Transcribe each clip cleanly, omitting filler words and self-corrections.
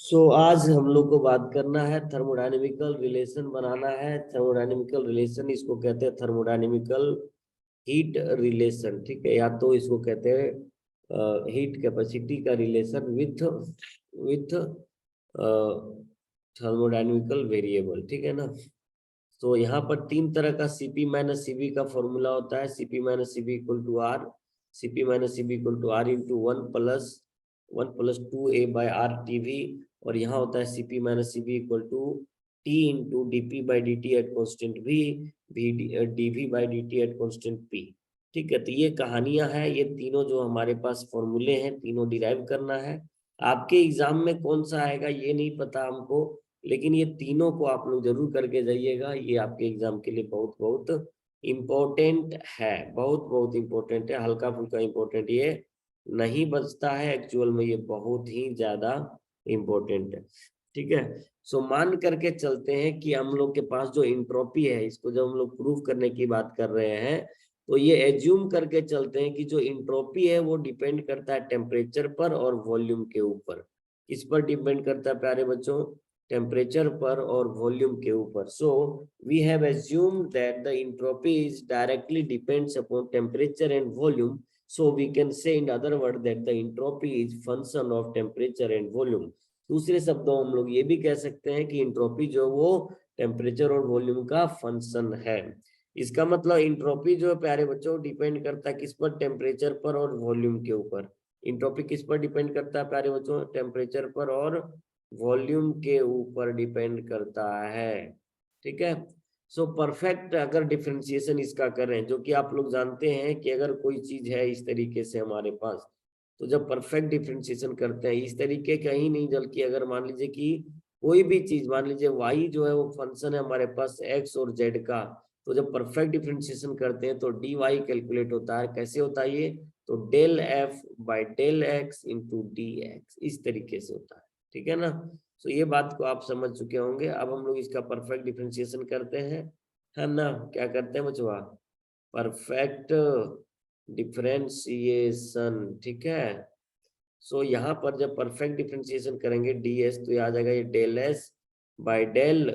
आज हम लोग को बात करना है, थर्मोडायनेमिकल रिलेशन बनाना है। थर्मोडायनेमिकल रिलेशन इसको कहते हैं थर्मोडायनेमिकल हीट रिलेशन, ठीक है। या तो इसको कहते हैं हीट कैपेसिटी का रिलेशन विथ थर्मोडायनेमिकल वेरिएबल, ठीक है ना। तो यहाँ पर तीन तरह का सीपी माइनस सीबी का फॉर्मूला होता है। CP minus CV equal to R, CP minus CV equal to R into one plus two A by R TV. और यहाँ होता है CP minus CV equal to T into DP by D T at constant V DV by D T at constant P. ठीक है, तो ये कहानियां हैं, ये तीनों जो हमारे पास फॉर्मूले हैं, तीनों डिराइव करना है। आपके एग्जाम में कौन सा आएगा ये नहीं पता हमको, लेकिन ये तीनों को आप लोग जरूर करके जाइएगा। ये आपके एग्जाम के लिए बहुत बहुत इम्पोर्टेंट है, बहुत बहुत इम्पोर्टेंट है। हल्का फुल्का इम्पोर्टेंट ये नहीं बचता है, एक्चुअल में ये बहुत ही ज्यादा इम्पोर्टेंट है। ठीक है, मान करके चलते हैं कि हम लोग के पास जो इंट्रोपी है, इसको जब हम लोग प्रूफ करने की बात कर रहे हैं, तो ये एज्यूम करके चलते हैं कि जो इंट्रोपी है वो डिपेंड करता है टेम्परेचर पर और वॉल्यूम के ऊपर। किस पर डिपेंड करता है प्यारे बच्चों? टेम्परेचर पर और वॉल्यूम के ऊपर। So we have assumed that the entropy is directly depends upon temperature and volume. So we can say in other words that the entropy is function of temperature and volume. दूसरे शब्दों हम लोग ये भी कह सकते हैं कि इंट्रोपी जो वो टेम्परेचर और वॉल्यूम का फंक्शन है। इसका मतलब इंट्रोपी जो है प्यारे बच्चों डिपेंड करता है किस पर? टेम्परेचर पर और वॉल्यूम के ऊपर। इंट्रोपी किस पर डिपेंड करता है प्यारे बच्चों? टेम्परेचर पर और वॉल्यूम के ऊपर डिपेंड करता है। ठीक है, परफेक्ट अगर डिफरेंशिएशन इसका करें, जो कि आप लोग जानते हैं कि अगर कोई चीज है इस तरीके से हमारे पास, तो जब परफेक्ट डिफरेंशिएशन करते हैं इस तरीके का ही नहीं, बल्कि अगर मान लीजिए कि कोई भी चीज, मान लीजिए वाई जो है वो फंक्शन है हमारे पास एक्स और जेड का, तो जब परफेक्ट डिफरेंशिएशन करते हैं तो डी वाई कैलकुलेट होता है। कैसे होता है ये? तो del F by del X into D X, इस तरीके से होता है। ठीक है ना, तो ये बात को आप समझ चुके होंगे। अब हम लोग इसका परफेक्ट डिफरेंशिएशन करते हैं, है ना। क्या करते हैं बच्चों? परफेक्ट डिफरेंशिएशन, ठीक है। यहाँ पर जब परफेक्ट डिफरेंशिएशन करेंगे डी एस, तो ये आ जाएगा ये del S by del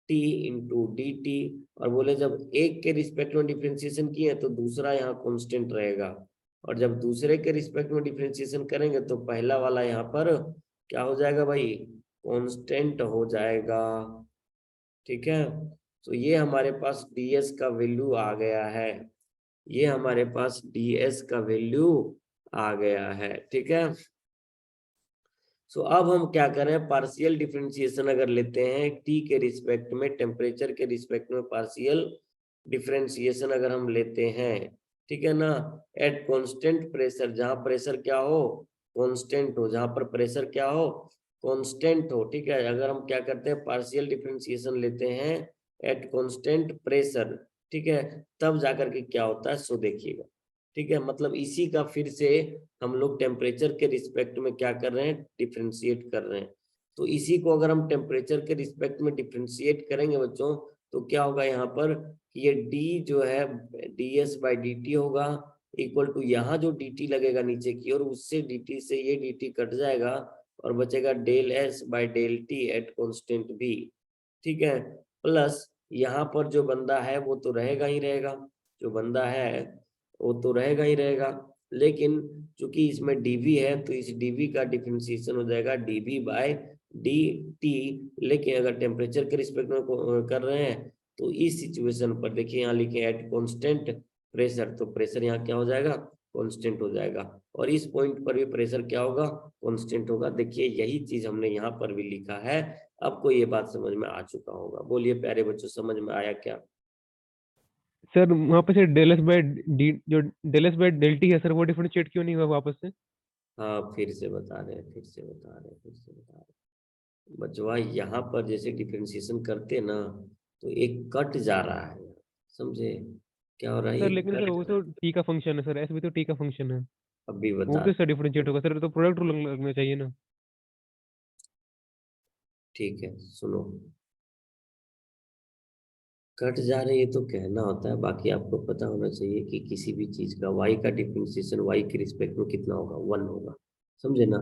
T into D T. और बोले जब एक के रिस्पेक्ट में डिफरेंशिएशन किए तो दूसरा यहाँ कांस्टेंट रहेगा, और जब दूसरे के रिस्पेक्ट में डिफरेंशिएशन करेंगे तो पहला वाला यहाँ पर क्या हो जाएगा भाई? कांस्टेंट हो जाएगा। ठीक है, तो ये हमारे पास ds का वैल्यू आ गया है, ये हमारे पास ds का वैल्यू आ गया है। ठीक है, अब हम क्या करें? पार्शियल डिफरेंशिएशन अगर लेते हैं t के रिस्पेक्ट में, टेम्परेचर के रिस्पेक्ट में पार्शियल डिफरेंशिएशन अगर हम लेते हैं, ठीक है ना, एट कांस्टेंट प्रेशर, जहां प्रेशर क्या हो? कांस्टेंट हो। जहां पर प्रेशर क्या हो? कांस्टेंट हो। ठीक है, अगर हम क्या करते हैं? पार्शियल डिफरेंशिएशन लेते हैं एट कांस्टेंट प्रेशर, ठीक है, तब जाकर के क्या होता है सो देखिएगा। ठीक है, मतलब इसी का फिर से हम लोग टेम्परेचर के रिस्पेक्ट में क्या कर रहे हैं? डिफरेंशिएट कर रहे हैं। तो इसी को अगर हम टेम्परेचर के रिस्पेक्ट में डिफरेंशिएट करेंगे बच्चों, तो क्या होगा यहाँ पर? ये d जो है ds बाई डी टी होगा, इक्वल टू यहाँ जो dt लगेगा नीचे की ओर, उससे dt से ये dt कट जाएगा और बचेगा del S by del T at constant भी। ठीक है, प्लस यहाँ पर जो बंदा है वो तो रहेगा ही रहेगा, जो बंदा है वो तो रहेगा ही रहेगा, लेकिन चूंकि इसमें dv है तो इस dv का डिफरेंशिएशन हो जाएगा dv बाय dt। लेकिन अगर टेम्परेचर के रिस्पेक्ट में कर रहे हैं तो इस सिचुएशन पर देखिए, यहाँ लिखे एट कांस्टेंट प्रेशर, तो प्रेशर यहाँ क्या हो जाएगा? कांस्टेंट हो जाएगा। और इस पॉइंट पर भी प्रेशर क्या होगा? कांस्टेंट होगा। देखिए यही चीज हमने यहाँ पर भी लिखा है। आपको ये बात समझ में आ चुका होगा। बोलिए प्यारे बच्चों, समझ में आया क्या? सर वहाँ पे sir del S by D, जो del S by del T है सर, वो डिफरेंशिएट क्यों नहीं हुआ वापस से? हाँ, फिर से बता रहे हैं, फिर से बता रहे हैं, फिर से बता रहे हैं बचवा। यहाँ पर जैसे डिफरेंशिएशन करते ना, तो एक कट जा रहा है, समझे? क्या हो रहा है? सर एक लेकिन सर वो कट। तो टी का फंक्शन है सर, एस भी तो टी का फंक्शन है। अभी वो बता। कैसे डिफरेंशिएट होगा सर? तो प्रोडक्ट रूल लगना चाहिए ना। ठीक है, सुनो, कट जा रहे ये तो कहना होता है, बाकी आपको पता होना चाहिए कि किसी भी चीज का y का डिफरेंशिएशन y के रिस्पेक्ट में कितना होगा? 1 होगा, समझे ना।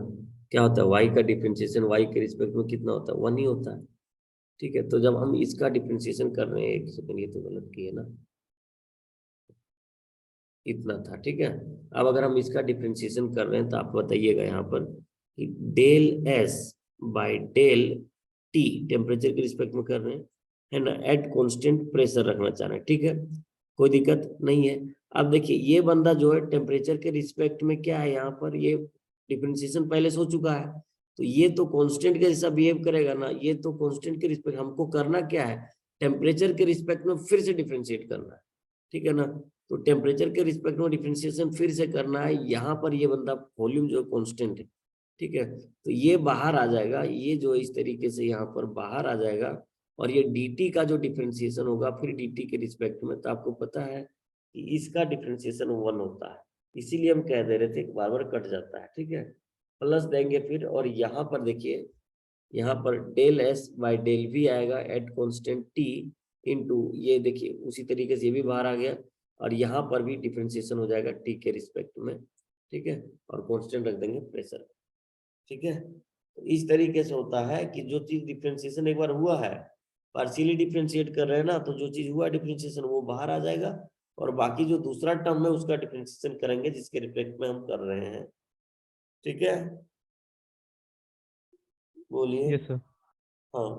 क्या होता है, y का डिफरेंशिएशन y के रिस्पेक्ट में कितना होता है, 1 ही होता है। ठीक है, तो जब हम इसका डिफरेंशिएशन कर रहे हैं, एक सेकंड, ये तो गलत किए ना, इतना था। ठीक है, अब अगर हम इसका डिफरेंशिएशन कर रहे हैं तो आप बताइएगा यहाँ पर कि del S by del T temperature के रिस्पेक्ट में कर रहे हैं, है ना, एट कांस्टेंट प्रेशर रखना चाह रहे हैं। ठीक है, कोई दिक्कत नहीं है। अब देखिए ये बंदा जो है टेम्परेचर के रिस्पेक्ट में क्या है, यहाँ पर ये डिफरेंशिएशन पहले से हो चुका है, तो ये तो कांस्टेंट के जैसा बिहेव करेगा ना, ये तो कांस्टेंट के रिस्पेक्ट, हमको करना क्या है, टेम्परेचर के रिस्पेक्ट में फिर से डिफरेंशिएट करना है। ठीक है ना, तो टेम्परेचर के रिस्पेक्ट में डिफरेंशिएशन फिर से करना है। यहाँ पर ये बंदा वॉल्यूम जो कांस्टेंट है, ठीक है, तो ये बाहर आ जाएगा, ये जो इस तरीके से यहाँ पर बाहर आ जाएगा, और ये dt का जो डिफरेंशिएशन होगा फिर dt के रिस्पेक्ट में, तो आपको पता है कि इसका डिफरेंशिएशन 1 होता है, इसीलिए हम कह दे रहे थे बार बार कट जाता है। ठीक है, प्लस देंगे फिर, और यहाँ पर देखिए, यहाँ पर del S by del V आएगा एट कॉन्स्टेंट टी इंटू, ये देखिए उसी तरीके से ये भी बाहर आ गया, और यहाँ पर भी डिफरेंशिएशन हो जाएगा टी के रिस्पेक्ट में। ठीक है, और कांस्टेंट रख देंगे प्रेशर। ठीक है, तो इस तरीके से होता है कि जो चीज डिफरेंशिएशन एक बार हुआ है, पार्शियली डिफरेंशिएट कर रहे हैं ना, तो जो चीज हुआ डिफरेंशिएशन वो बाहर आ जाएगा, और बाकी जो दूसरा टर्म है उसका डिफरेंशिएशन करेंगे जिसके रिस्पेक्ट में हम कर रहे हैं। ठीक है, बोलिए। Yes sir. हाँ,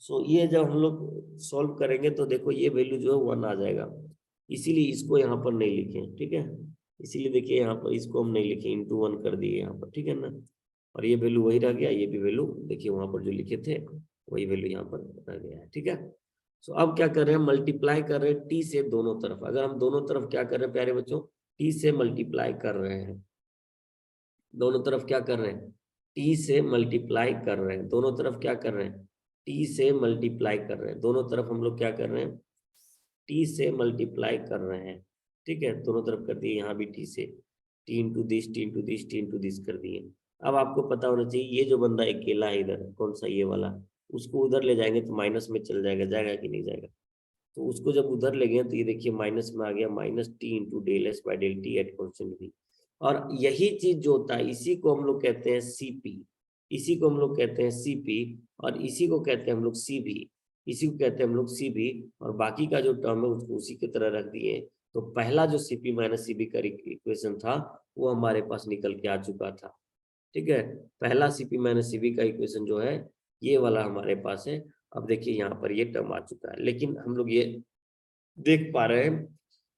सो ये जब हम लोग सॉल्व करेंगे तो देखो ये वैल्यू जो है 1 आ जाएगा, इसीलिए इसको यहाँ पर नहीं लिखे। ठीक है, इसीलिए देखिए यहाँ पर इसको हम नहीं लिखे, इंटू 1 कर दिए यहाँ पर। ठीक है ना, और ये वैल्यू वही रह गया, ये भी वैल्यू देखिए वहां पर जो लिखे थे वही वैल्यू यहाँ पर रह गया है। ठीक है, सो अब क्या कर रहे हैं, मल्टीप्लाई कर रहे हैं टी से दोनों तरफ। अगर हम दोनों तरफ क्या कर रहे हैं प्यारे बच्चों, टी से मल्टीप्लाई कर रहे हैं, दोनों तरफ क्या कर रहे हैं, टी से मल्टीप्लाई कर रहे हैं, दोनों तरफ क्या कर रहे हैं, टी से मल्टीप्लाई कर रहे हैं, दोनों तरफ हम लोग क्या कर रहे हैं, टी से मल्टीप्लाई कर रहे हैं। ठीक है, दोनों तरफ कर दिए, यहाँ भी टी से, T into this, T into this, T into this कर दिए। अब आपको पता होना चाहिए ये जो बंदा अकेला है इधर, कौन सा, ये वाला, उसको उधर ले जाएंगे तो माइनस में चल जाएगा, जाएगा कि नहीं जाएगा, तो उसको जब उधर ले गए तो ये देखिए माइनस में आ गया, minus T into del S by del T at constant भी। और यही चीज जो होता है इसी को हम लोग कहते हैं सीपी, इसी को हम लोग कहते हैं सीपी, और इसी को कहते हैं हम लोग सीबी, इसी को कहते हैं हम लोग सीबी, और बाकी का जो टर्म है उसको उसी की तरह रख दिए। तो पहला जो सीपी माइनस सीबी का इक्वेशन था वो हमारे पास निकल के आ चुका था। ठीक है, पहला सीपी माइनस सीबी का इक्वेशन जो है ये वाला हमारे पास है। अब देखिए यहाँ पर ये टर्म आ चुका है, लेकिन हम लोग ये देख पा रहे हैं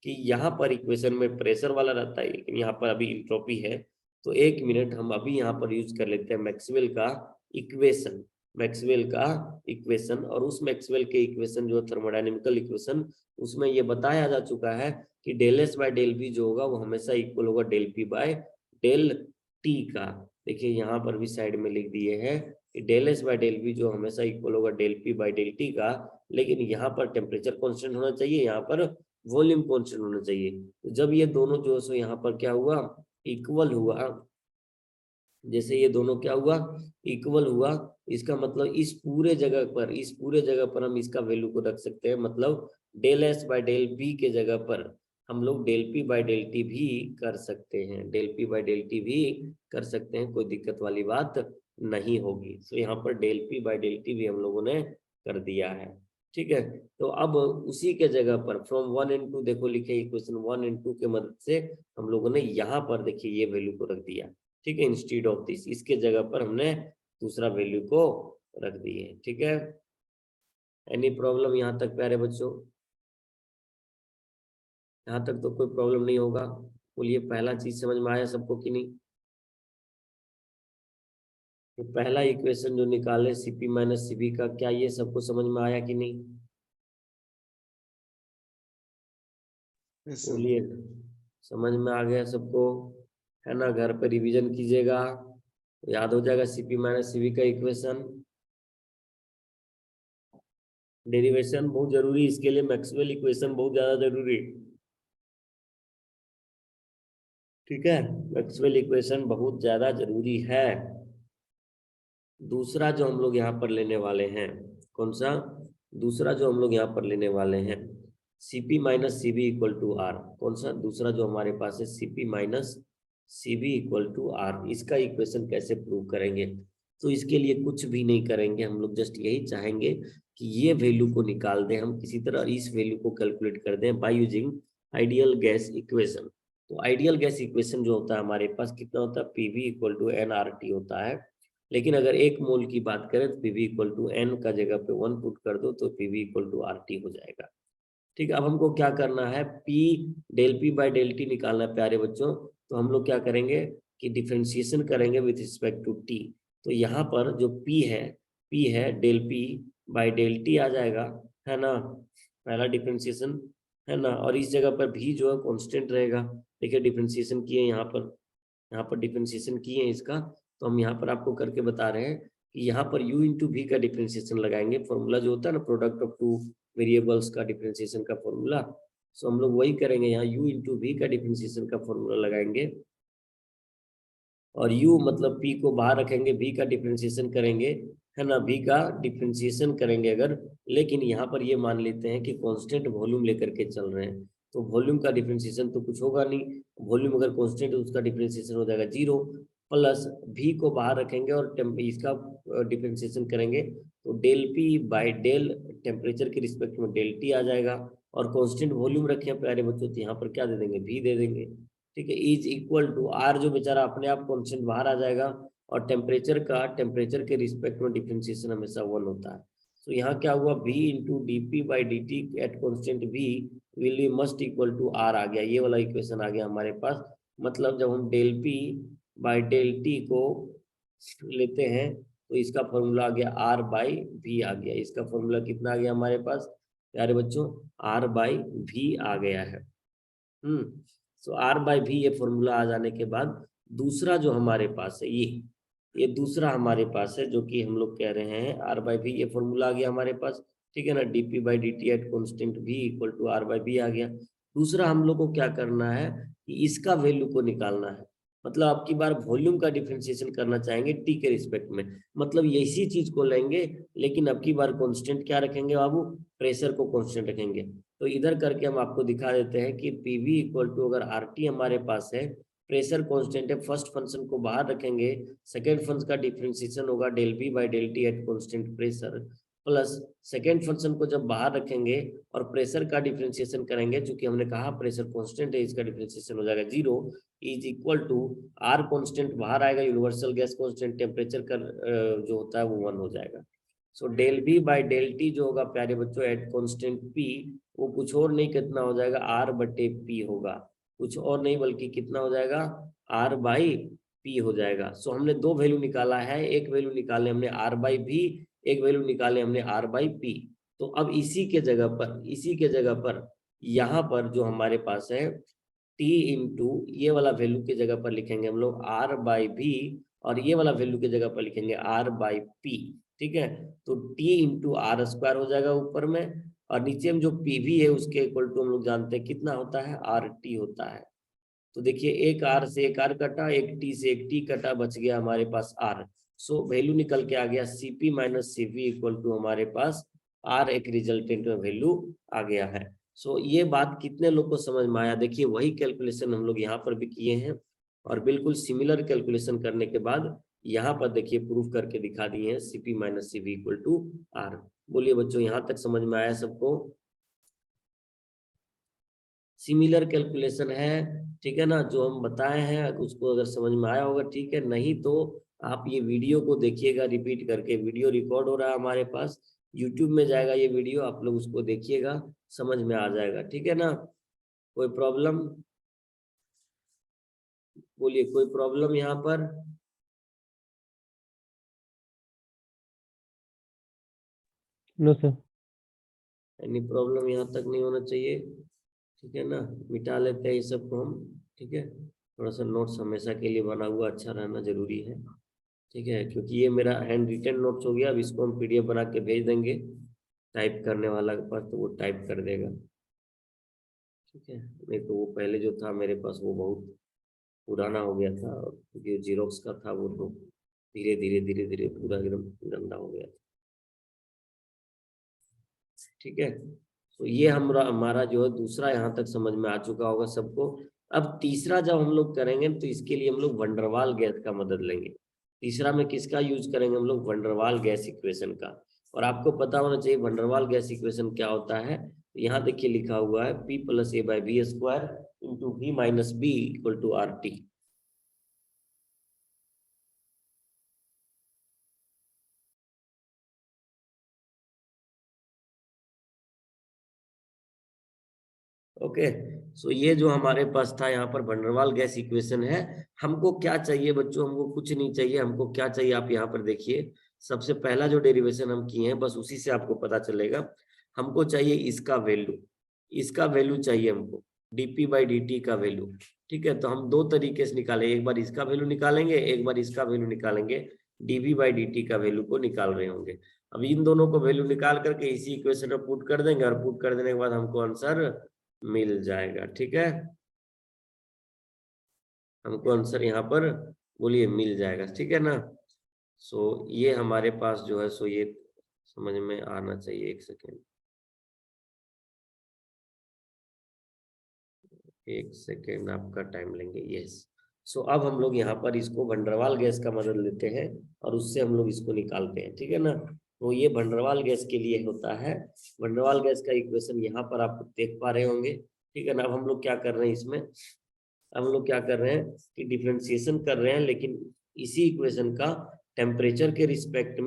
कि यहाँ पर इक्वेशन में प्रेशर वाला रहता है, लेकिन यहाँ पर अभी इंट्रोपी है। तो एक मिनट हम अभी यहाँ पर यूज कर लेते हैं मैक्सवेल का इक्वेशन, मैक्सवेल का इक्वेशन, और उस मैक्सवेल के इक्वेशन जो थर्मोडायनेमिकल इक्वेशन, उसमें ये बताया जा चुका है कि del S by del V जो होगा वो हमेशा इक्वल होगा del P by del T का। देखिए यहाँ पर भी साइड में लिख दिए हैं कि del S by del V जो हमेशा इक्वल होगा del P by del T का, लेकिन यहाँ पर टेम्परेचर कांस्टेंट होना चाहिए, यहाँ पर वॉल्यूम कांस्टेंट होना चाहिए। तो जब ये दोनों जो है सो यहाँ पर क्या हुआ, इक्वल हुआ, जैसे ये दोनों क्या हुआ, इक्वल हुआ, इसका मतलब इस पूरे जगह पर, इस पूरे जगह पर हम इसका वैल्यू को रख सकते हैं, मतलब del S by del V के जगह पर हम लोग del P by del T भी कर सकते हैं, del P by del T भी कर सकते हैं, कोई दिक्कत वाली बात नहीं होगी। तो यहाँ पर del P by del T भी हम लोगों ने कर दिया है। ठीक है, तो अब उसी के जगह पर फ्रॉम 1 and 2 देखो लिखे, इक्वेशन 1 and 2 के मदद से हम लोगों ने यहाँ पर देखिए ये वैल्यू को रख दिया। ठीक है, इंस्टीड ऑफ दिस, इसके जगह पर हमने दूसरा वैल्यू को रख दिए। ठीक है, एनी प्रॉब्लम यहाँ तक प्यारे बच्चों, यहाँ तक तो कोई प्रॉब्लम नहीं होगा। बोलिए पहला चीज समझ में आया सबको कि नहीं, तो पहला इक्वेशन जो निकाले सीपी माइनस सीबी का, क्या ये सबको समझ में आया कि नहीं, बोलिए समझ में आ गया सबको, है ना, घर पे रिवीजन कीजिएगा, याद हो जाएगा सीपी माइनस सीबी का इक्वेशन। डेरिवेशन बहुत जरूरी, इसके लिए मैक्सवेल इक्वेशन बहुत ज्यादा जरूरी। ठीक है, मैक्सवेल इक्वेशन बहुत ज्यादा जरूरी है। दूसरा जो हम लोग यहाँ पर लेने वाले हैं, कौन सा, दूसरा जो हम लोग यहाँ पर लेने वाले हैं, CP minus CV equal to R, कौन सा दूसरा जो हमारे पास है, CP minus CV equal to R। इसका इक्वेशन कैसे प्रूव करेंगे? तो इसके लिए कुछ भी नहीं करेंगे, हम लोग जस्ट यही चाहेंगे कि ये वैल्यू को निकाल दें हम किसी तरह, इस वैल्यू को कैलकुलेट कर दें by using ideal gas equation. तो आइडियल गैस इक्वेशन जो होता है हमारे पास कितना होता है, PV इक्वल टू nRT होता है। लेकिन अगर 1 मोल की बात करें तो PV इक्वल टू n का जगह पे 1 पुट कर दो तो PV इक्वल टू RT हो जाएगा। ठीक है, अब हमको क्या करना है, P del P by del T निकालना है प्यारे बच्चों। तो हम लोग क्या करेंगे कि डिफरेंशिएशन करेंगे विथ रिस्पेक्ट टू T। तो यहाँ पर जो P है del P by del T आ जाएगा, है ना, पहला डिफरेंशिएशन, है ना। और इस जगह पर भी जो है कांस्टेंट रहेगा। देखिए डिफरेंशिएशन किए यहाँ पर डिफरेंशिएशन किए हैं इसका। तो हम यहाँ पर आपको करके बता रहे हैं कि यहाँ पर u इंटू वी का डिफरेंशिएशन लगाएंगे, फॉर्मूला जो होता है ना प्रोडक्ट ऑफ टू वेरिएबल्स का डिफरेंशिएशन का फॉर्मूला। सो हम लोग वही करेंगे, यहाँ u इंटू वी का डिफरेंशिएशन का फॉर्मूला लगाएंगे। और u मतलब p को बाहर रखेंगे, v का डिफरेंशिएशन करेंगे, है ना, v का डिफरेंशिएशन करेंगे अगर। लेकिन यहाँ पर ये मान लेते हैं कि कांस्टेंट वॉल्यूम लेकर के चल रहे हैं, तो वॉल्यूम का डिफरेंशिएशन तो कुछ होगा नहीं। वॉल्यूम अगर कांस्टेंट है उसका डिफरेंशिएशन हो जाएगा 0, प्लस v को बाहर रखेंगे और इसका डिफरेंशिएशन करेंगे तो del p by del temperature के रिस्पेक्ट में डेल t आ जाएगा। और कांस्टेंट वॉल्यूम रखे हैं प्यारे बच्चों तो यहाँ पर क्या दे देंगे, v दे देंगे। ठीक है, इज इक्वल टू आर जो बेचारा अपने आप कांस्टेंट बाहर आ जाएगा, और टेम्परेचर के रिस्पेक्ट में डिफरेंशिएशन हमेशा 1 होता है। तो यहाँ क्या हुआ, v into D P by D T at constant v will must equal to R आ गया, ये वाला इक्वेशन आ गया हमारे पास। मतलब जब हम del p by del T को लेते हैं तो इसका फॉर्मूला आ गया आर बाई वी आ गया। इसका फॉर्मूला कितना आ गया हमारे पास प्यारे बच्चों, आर बाई वी आ गया है। सो आर बाई वी ये फॉर्मूला आ जाने के बाद दूसरा जो हमारे पास है ये दूसरा हमारे पास है जो कि हम लोग कह रहे हैं आर बाई वी, ये फॉर्मूला आ गया हमारे पास। ठीक है ना, DP by D T at constant V equal to R by V आ गया। दूसरा हम लोग को क्या करना है कि इसका वैल्यू को निकालना है। मतलब आपकी बार वॉल्यूम का डिफरेंशिएशन करना चाहेंगे टी के रिस्पेक्ट में, मतलब इसी चीज को लेंगे लेकिन अब की बार कांस्टेंट क्या रखेंगे बाबू, प्रेशर को कांस्टेंट रखेंगे। तो इधर करके हम आपको दिखा देते हैं कि PV इक्वल टू अगर RT हमारे पास है, प्रेशर कांस्टेंट है, फर्स्ट फंक्शन को बाहर रखेंगे, सेकेंड फंक्शन का डिफरेंशिएशन होगा del P by del T at constant pressure, plus second function को जब बाहर रखेंगे और प्रेशर का डिफरेंशिएशन करेंगे, चूंकि हमने कहा प्रेशर कांस्टेंट है इसका डिफरेंशिएशन हो जाएगा 0, is equal to R constant बाहर आएगा, यूनिवर्सल गैस कांस्टेंट टेम्परेचर का जो होता है वो 1 हो जाएगा। So del V by del T जो होगा प्यारे बच्चों एट कांस्टेंट P, वो कुछ और नहीं कितना हो जाएगा, R बटे P होगा, कुछ और नहीं बल्कि कितना हो जाएगा, R बाई P हो जाएगा। सो हमने दो वैल्यू निकाला है, एक वैल्यू निकाले हमने R बाई V, एक वैल्यू निकाले हमने R बाई P। तो अब इसी के जगह पर यहाँ पर जो हमारे पास है T इंटू ये वाला वैल्यू के जगह पर लिखेंगे हम लोग R बाई V, और ये वाला वैल्यू के जगह पर लिखेंगे R बाई P। ठीक है, तो T इंटू आर स्क्वायर हो जाएगा ऊपर में, और नीचे में जो PV है उसके इक्वल टू हम लोग जानते हैं कितना होता है, RT होता है। तो देखिए एक R से एक R कटा, एक T से एक T कटा, बच गया हमारे पास R। सो वैल्यू निकल के आ गया CP minus CV equal to हमारे पास R, एक रिजल्टेंट में वैल्यू आ गया है। सो ये बात कितने लोग को समझ में आया? देखिए वही कैलकुलेशन हम लोग यहाँ पर भी किए हैं, और बिल्कुल सिमिलर कैलकुलेशन करने के बाद यहाँ पर देखिए प्रूफ करके दिखा दिए हैं CP minus CV equal to R। बोलिए बच्चों यहाँ तक समझ में आया सबको? सिमिलर कैलकुलेशन है, ठीक है ना, जो हम बताए हैं उसको अगर समझ में आया होगा ठीक है, नहीं तो आप ये वीडियो को देखिएगा रिपीट करके, वीडियो रिकॉर्ड हो रहा है हमारे पास, यूट्यूब में जाएगा ये वीडियो, आप लोग उसको देखिएगा, समझ में आ जाएगा। ठीक है ना, कोई प्रॉब्लम? बोलिए कोई प्रॉब्लम यहाँ पर? No sir. एनी प्रॉब्लम यहाँ तक नहीं होना चाहिए। ठीक है ना, मिटा लेते हैं ये सबको हम। ठीक है, थोड़ा सा नोट्स हमेशा के लिए बना हुआ अच्छा रहना जरूरी है। ठीक है, क्योंकि ये मेरा हैंड रिटन नोट्स हो गया, अब इसको हम PDF बना के भेज देंगे टाइप करने वाला के पास, तो वो टाइप कर देगा। ठीक है, नहीं तो वो पहले जो था मेरे पास वो बहुत पुराना हो गया था, और क्योंकि जीरोक्स का था वो तो धीरे धीरे पूरा एकदम गंदा हो गया था। ठीक है, तो ये हमारा जो है दूसरा यहाँ तक समझ में आ चुका होगा सबको। अब तीसरा जब हम लोग करेंगे तो इसके लिए हम लोग वंडरवाल गैस का मदद लेंगे। तीसरा में किसका यूज करेंगे हम लोग? वंडरवाल गैस इक्वेशन का। और आपको पता होना चाहिए वंडरवाल गैस इक्वेशन क्या होता है। यहाँ देखिए लिखा हुआ है P + A/B² × V - B = RT। Okay, सो ये जो हमारे पास था यहाँ पर वंडरवाल गैस इक्वेशन है। हमको क्या चाहिए बच्चों? हमको कुछ नहीं चाहिए। हमको क्या चाहिए आप यहाँ पर देखिए, सबसे पहला जो डेरिवेशन हम किए हैं बस उसी से आपको पता चलेगा। हमको चाहिए इसका वैल्यू, इसका वैल्यू चाहिए हमको, dp/dt का वैल्यू। ठीक है, तो हम दो तरीके से निकालेंगे, एक बार इसका वैल्यू निकालेंगे, एक बार इसका वैल्यू निकालेंगे। dv/dt का वैल्यू को निकाल रहे होंगे। अब इन दोनों को वैल्यू निकाल करके इसी इक्वेशन में पुट कर देंगे, और पुट कर देने के बाद हमको आंसर मिल जाएगा। ठीक है, हमको आंसर यहाँ पर बोलिए मिल जाएगा। ठीक है ना। सो ये हमारे पास जो है सो ये समझ में आना चाहिए। एक सेकेंड, एक सेकेंड आपका टाइम लेंगे। यस, सो अब हम लोग यहाँ पर इसको वंडरवाल गैस का मदद लेते हैं और उससे हम लोग इसको निकालते हैं। ठीक है ना। तो ये वंडरवाल गैस के लिए होता है। वंडरवाल गैस का इक्वेशन यहाँ पर आप देख पा रहे होंगे। ठीक है ना। अब हम लोग क्या कर रहे हैं इसमें, हम लोग क्या कर रहे हैं कि डिफरेंशिएशन कर रहे हैं, लेकिन इसी इक्वेशन का टेम्परेचर के रिस्पेक्ट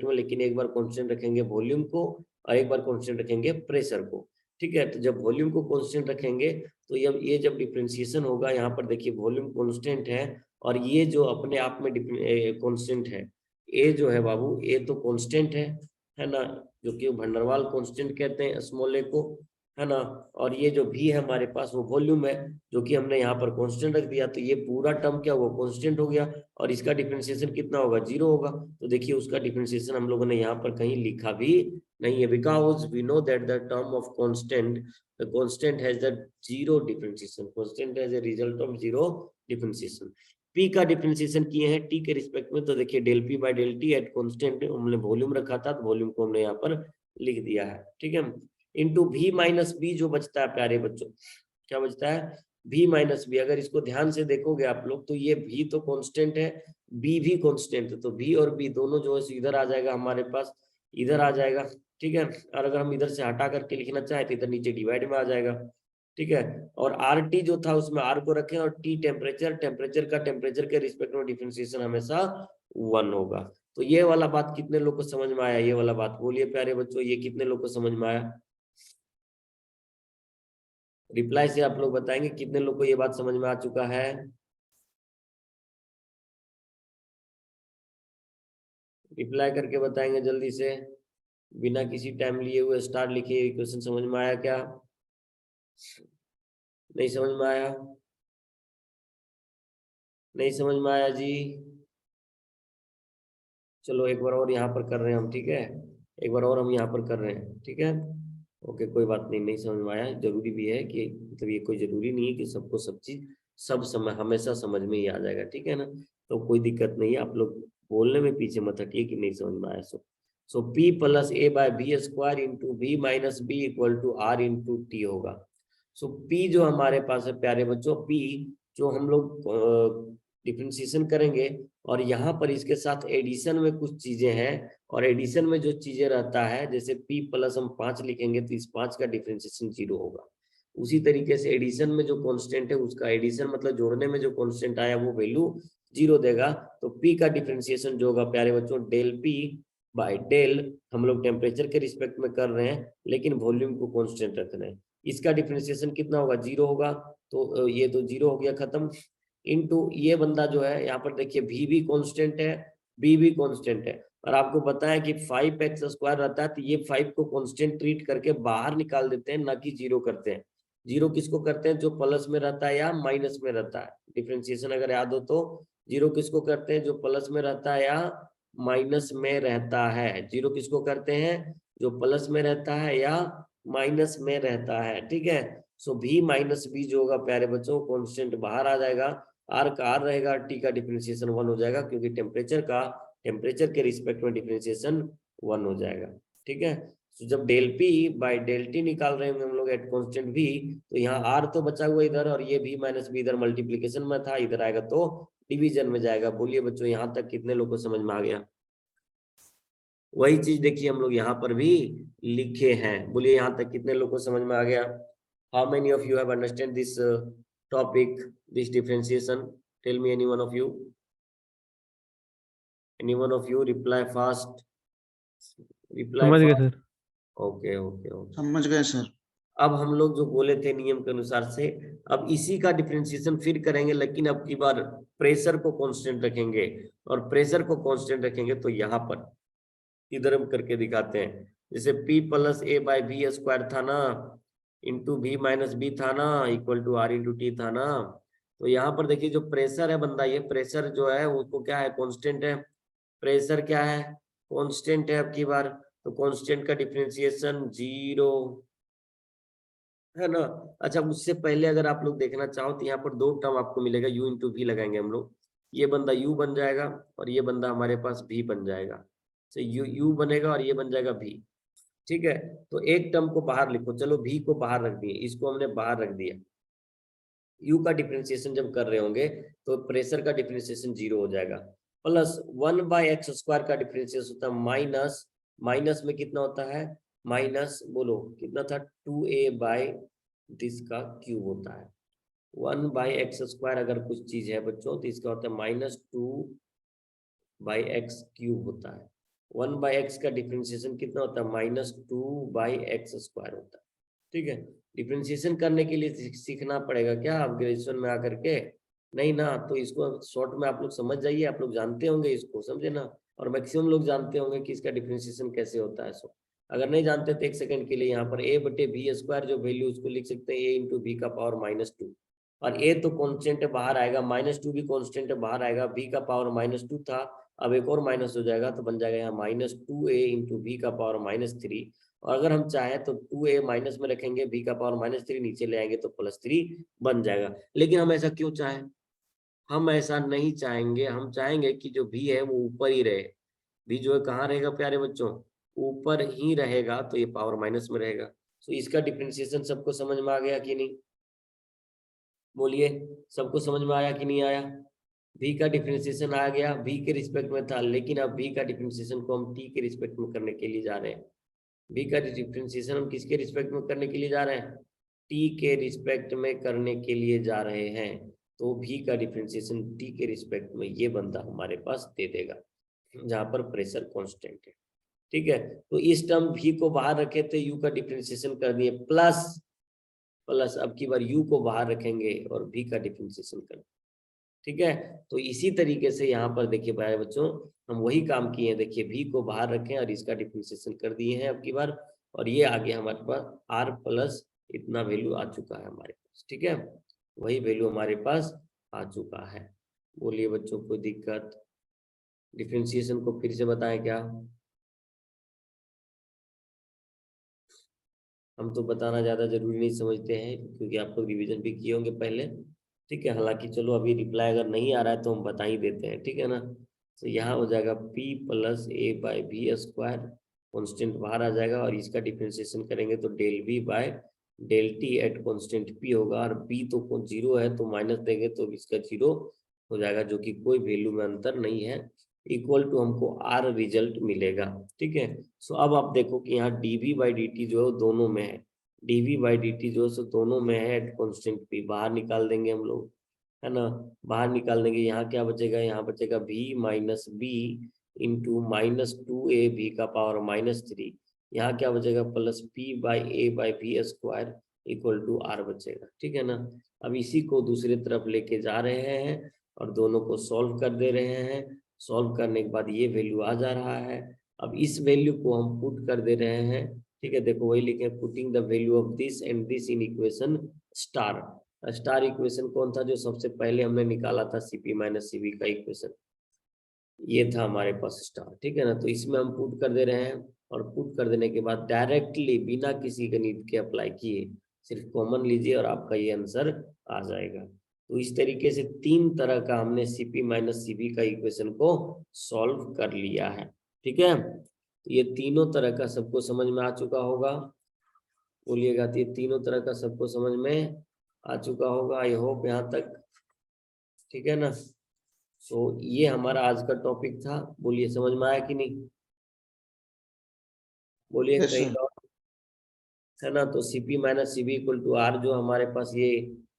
में, लेकिन एक बार कांस्टेंट रखेंगे वॉल्यूम को और एक बार कांस्टेंट रखेंगे प्रेशर को। ठीक है, तो जब वॉल्यूम को कांस्टेंट रखेंगे तो जब डिफरेंशिएशन होगा, यहाँ पर देखिए वॉल्यूम कांस्टेंट है और ये जो अपने आप में कांस्टेंट है, ए जो है बाबू, ए तो कांस्टेंट है ना, जो कि वंडरवाल कांस्टेंट कहते हैं स्मॉल ए को, है ना। और ये जो भी है हमारे पास वो वॉल्यूम है, जो कि हमने यहाँ पर कांस्टेंट रख दिया, तो ये पूरा टर्म क्या हुआ? कांस्टेंट हो गया। और इसका डिफरेंशिएशन कितना होगा? 0 होगा। तो देखिए उसका डिफरेंशिएशन हम लोगों ने यहाँ पर कहीं लिखा भी नहीं है, because we know that the term of constant, the constant has the 0 differentiation, constant has a result of 0 differentiation. P का डिफरेंशिएशन किए हैं टी के रिस्पेक्ट में, तो देखिए del P/del T at constant हमने वॉल्यूम रखा था, तो वॉल्यूम को हमने यहाँ पर लिख दिया है। ठीक है, इंटू V - B जो बचता है प्यारे बच्चों, क्या बचता है? V - B। अगर इसको ध्यान से देखोगे आप लोग तो ये V तो कांस्टेंट है, B भी कांस्टेंट है, तो V और B दोनों जो है इधर आ जाएगा हमारे पास, इधर आ जाएगा। ठीक है, और अगर हम इधर से हटा करके लिखना चाहे तो इधर नीचे डिवाइड में आ जाएगा। ठीक है, और RT जो था उसमें R को रखें और T टेम्परेचर के रिस्पेक्ट में डिफरेंशिएशन हमेशा 1 होगा। तो ये वाला बात कितने लोग को समझ में आया? ये वाला बात बोलिए प्यारे बच्चों, ये कितने लोग को समझ में आया? रिप्लाई से आप लोग बताएंगे कितने लोग को ये बात समझ में आ चुका है। रिप्लाई करके बताएंगे जल्दी से, बिना किसी टाइम लिए हुए स्टार लिखे। क्वेश्चन समझ में आया क्या? नहीं समझ में आया? नहीं समझ में आया जी? चलो एक बार और यहाँ पर कर रहे हैं हम। ठीक है, एक बार और हम यहाँ पर कर रहे हैं। ठीक है, ओके, कोई बात नहीं, नहीं समझ में आया। जरूरी भी है कि मतलब ये कोई जरूरी नहीं है कि सबको सब चीज सब समय हमेशा समझ में ही आ जाएगा। ठीक है ना, तो कोई दिक्कत नहीं है। आप लोग बोलने में पीछे मत हटिए कि नहीं समझ में आया। सो P + A/B² × V - B = R × T होगा। सो P जो हमारे पास है प्यारे बच्चों, P जो हम लोग डिफरेंशिएशन करेंगे और यहाँ पर इसके साथ एडिशन में कुछ चीजें हैं, और एडिशन में जो चीजें रहता है, जैसे P+ हम 5 लिखेंगे तो इस 5 का डिफरेंशिएशन 0 होगा। उसी तरीके से एडिशन में जो कांस्टेंट है उसका एडिशन मतलब जोड़ने में जो कांस्टेंट आया वो वैल्यू 0 देगा। तो P का डिफरेंशिएशन जो होगा प्यारे बच्चों, del P/del, हम लोग टेम्परेचर के रिस्पेक्ट में कर रहे हैं लेकिन वॉल्यूम को कांस्टेंट रख रहे हैं, इसका डिफरेंशिएशन कितना होगा? 0 होगा। तो ये तो 0 हो गया, खत्म। इनटू ये बंदा जो है यहाँ पर देखिए V भी कांस्टेंट है, B भी कांस्टेंट है, और आपको पता है कि 5x² रहता है, तो ये 5 को कांस्टेंट ट्रीट करके बाहर निकाल देते हैं, ना कि 0 करते हैं। 0 किसको करते हैं? जो प्लस में रहता है या माइनस में रहता है। डिफरेंशिएशन अगर याद हो तो 0 किसको करते हैं? जो प्लस में रहता है या माइनस में रहता है। 0 किसको करते हैं? जो प्लस में रहता है या माइनस में रहता है। ठीक है, सो V - B जो होगा प्यारे बच्चों, कांस्टेंट बाहर आ जाएगा, R का R रहेगा, T का डिफरेंशिएशन 1 हो जाएगा, क्योंकि टेम्परेचर के रिस्पेक्ट में डिफरेंशिएशन 1 हो जाएगा। ठीक है, तो जब del P by del T निकाल रहे होंगे हम लोग एट कांस्टेंट भी, तो यहाँ आर तो बचा हुआ इधर और ये भी माइनस बी इधर मल्टीप्लीकेशन में था, इधर आएगा तो डिवीजन में जाएगा। बोलिए बच्चों यहाँ तक कितने लोगों को समझ में आ गया? वही चीज देखिए हम लोग यहाँ पर भी लिखे हैं। बोलिए यहाँ तक कितने लोगों को समझ में आ गया? How many of you have understand this topic, this differentiation? Tell me any one of you, any one of you, reply fast, reply समझ गए fast. Sir. Okay okay okay. समझ गए सर। अब हम लोग जो बोले थे नियम के अनुसार से, अब इसी का डिफरेंशिएशन फिर करेंगे, लेकिन अब की बार प्रेशर को कांस्टेंट रखेंगे, और प्रेशर को कांस्टेंट रखेंगे तो यहाँ पर इधर हम करके दिखाते हैं। जैसे P plus A by B square था ना, इंटू भी माइनस बी था ना, equal to R into T था ना। तो यहाँ पर देखिए जो प्रेशर है बंदा, ये प्रेशर जो है उसको क्या है, कांस्टेंट है। प्रेशर क्या है, कांस्टेंट है अब की बार। तो कांस्टेंट का डिफरेंशिएशन 0 है ना। अच्छा, उससे पहले अगर आप लोग देखना चाहो तो यहाँ पर दो टर्म आपको मिलेगा, u इंटू भी लगाएंगे हम लोग। ये बंदा u बन जाएगा और ये बंदा हमारे पास v बन जाएगा। तो u बनेगा और ये बन जाएगा v। ठीक है, तो एक टर्म को बाहर लिखो, चलो v को बाहर रख दिए, इसको हमने बाहर रख दिया। u का डिफरेंशिएशन जब कर रहे होंगे तो प्रेशर का डिफरेंशिएशन 0 हो जाएगा। प्लस 1/x² का डिफरेंशिएशन होता है माइनस, माइनस में कितना होता है, माइनस बोलो कितना था, 2a बाय दिस का क्यूब होता है। 1/x² अगर कुछ चीज है बच्चों तो इसका होता है -2/x³ होता है। 1/x का डिफरेंशिएशन कितना होता है, -2/x² होता है। ठीक है, डिफरेंशिएशन करने के लिए सीखना पड़ेगा क्या आप ग्रेजुएशन में आकर के? नहीं ना, तो इसको शॉर्ट में आप लोग समझ जाइए, आप लोग जानते होंगे इसको, समझे ना। और मैक्सिमम लोग जानते होंगे कि इसका डिफरेंशिएशन कैसे होता है। सो अगर नहीं जानते तो एक सेकंड के लिए यहाँ पर a/v² जो वैल्यू उसको लिख सकते हैं a इंटू v का पावर -2, और a तो कांस्टेंट है बाहर आएगा, -2 भी कांस्टेंट है बाहर आएगा, v का पावर -2 था, अब एक और माइनस हो जाएगा तो बन जाएगा यहाँ -2a इंटू वी का पावर -3। और अगर हम चाहें तो 2a माइनस में रखेंगे, v का पावर -3 नीचे ले आएंगे तो +3 बन जाएगा। लेकिन हम ऐसा क्यों चाहें? हम ऐसा नहीं चाहेंगे, हम चाहेंगे कि जो v है वो ऊपर ही रहे। v जो है कहाँ रहेगा प्यारे बच्चों, ऊपर ही रहेगा, तो ये पावर माइनस में रहेगा। तो इसका डिफरेंशिएशन सबको समझ में आ गया कि नहीं? बोलिए, सबको समझ में आया कि नहीं आया? v का डिफरेंशिएशन आ गया, v के रिस्पेक्ट में था, लेकिन अब v का डिफरेंशिएशन को हम t के रिस्पेक्ट में करने के लिए जा रहे हैं। v का डिफरेंशिएशन हम किसके रिस्पेक्ट में करने के लिए जा रहे हैं, t के रिस्पेक्ट में करने के लिए जा रहे हैं। तो v का डिफरेंशिएशन t के रिस्पेक्ट में ये बंदा हमारे पास दे देगा, जहां पर प्रेशर कांस्टेंट है। ठीक है, तो इस टर्म v को बाहर रखे थे, u का डिफरेंशिएशन कर दिए, प्लस प्लस अब की बार u को बाहर रखेंगे और v का डिफरेंशिएशन कर। ठीक है, तो इसी तरीके से यहाँ पर देखिए भाई बच्चों, हम वही काम किए हैं। देखिए v को बाहर रखें और इसका डिफरेंशिएशन कर दिए हैं अब की बार, और ये आगे हमारे पास r प्लस इतना वैल्यू आ चुका है हमारे पास। ठीक है, वही वैल्यू हमारे पास आ चुका है। बोलिए बच्चों, कोई दिक्कत? डिफरेंशिएशन को फिर से बताएं क्या? हम तो बताना ज्यादा जरूरी नहीं समझते हैं, क्योंकि आप लोग रिवीजन भी किए होंगे पहले। ठीक है, हालांकि चलो अभी रिप्लाई अगर नहीं आ रहा है तो हम बता ही देते हैं, ठीक है ना। तो यहाँ हो जाएगा p plus A by B square, constant बाहर आ जाएगा, और इसका डिफरेंशिएशन करेंगे तो del v by del T at constant p होगा, और p तो 0 है तो माइनस देंगे तो इसका 0 हो जाएगा, जो कि कोई वैल्यू में अंतर नहीं है, इक्वल टू हमको r रिजल्ट मिलेगा। ठीक है, सो अब आप देखो कि यहाँ dv बाई dt जो है दोनों में है, dv बाई dt जो है सो दोनों में है एट कॉन्स्टेंट p, बाहर निकाल देंगे हम लोग, है ना। बाहर निकाल देंगे, यहाँ क्या बचेगा, यहाँ बचेगा v minus B into -2a v का पावर -3, यहाँ क्या बचेगा, plus p by a by v square equal to r बचेगा। ठीक है ना। अब इसी को दूसरी तरफ लेके जा रहे हैं और दोनों को सॉल्व कर दे रहे हैं। सॉल्व करने के बाद ये वैल्यू आ जा रहा है। अब इस वैल्यू को हम पुट कर दे रहे हैं। ठीक है, देखो वही लिखे, putting the value of this and this in equation star. Star equation कौन था जो सबसे पहले हमने निकाला था, सीपी माइनस सीवी का इक्वेशन, ये था हमारे पास स्टार। ठीक है ना, तो इसमें हम पुट कर दे रहे हैं, और पुट कर देने के बाद डायरेक्टली बिना किसी गणित के अप्लाई किए सिर्फ कॉमन लीजिए और आपका ये आंसर आ जाएगा। तो इस तरीके से 3 तरह का हमने सीपी माइनस सीवी का इक्वेशन को सॉल्व कर लिया है। ठीक है, ये तीनों तरह का सबको समझ में आ चुका होगा, बोलिएगा। तो ये तीनों तरह का सबको समझ में आ चुका होगा, आई होप यहाँ तक, ठीक है ना। तो ये हमारा आज का टॉपिक था, बोलिए समझ में आया कि नहीं, बोलिए यस कहीं सर। और, है ना। तो CP minus CV equal to R जो हमारे पास ये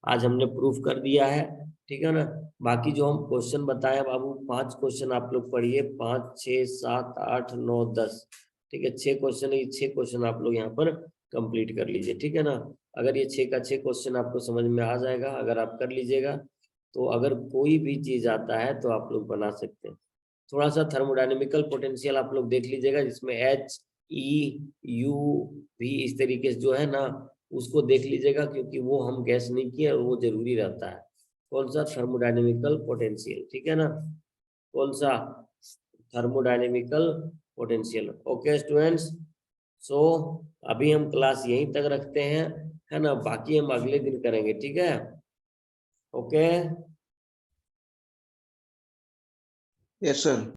आज हमने प्रूफ कर दिया है, ठीक है ना। बाकी जो हम क्वेश्चन बताए बाबू, 5 क्वेश्चन आप लोग पढ़िए, 5 6 7 8 9 10, ठीक है। 6 क्वेश्चन, ये 6 क्वेश्चन आप लोग यहाँ पर कंप्लीट कर लीजिए, ठीक है ना। अगर ये 6 का 6 क्वेश्चन आपको समझ में आ जाएगा, अगर आप कर लीजिएगा, तो अगर कोई भी चीज आता है तो आप लोग बना सकते हैं। थोड़ा सा थर्मोडायनेमिकल पोटेंशियल आप लोग देख लीजिएगा, जिसमें एच ई यू भी इस तरीके से जो है ना, उसको देख लीजिएगा, क्योंकि वो हम गैस नहीं किए और वो जरूरी रहता है। कौन सा? थर्मोडायनेमिकल पोटेंशियल, ठीक है ना। कौन सा? Thermodynamical potential. ओके स्टूडेंट्स, सो अभी हम क्लास यहीं तक रखते हैं, है ना। बाकी हम अगले दिन करेंगे, ठीक है। Okay yes sir.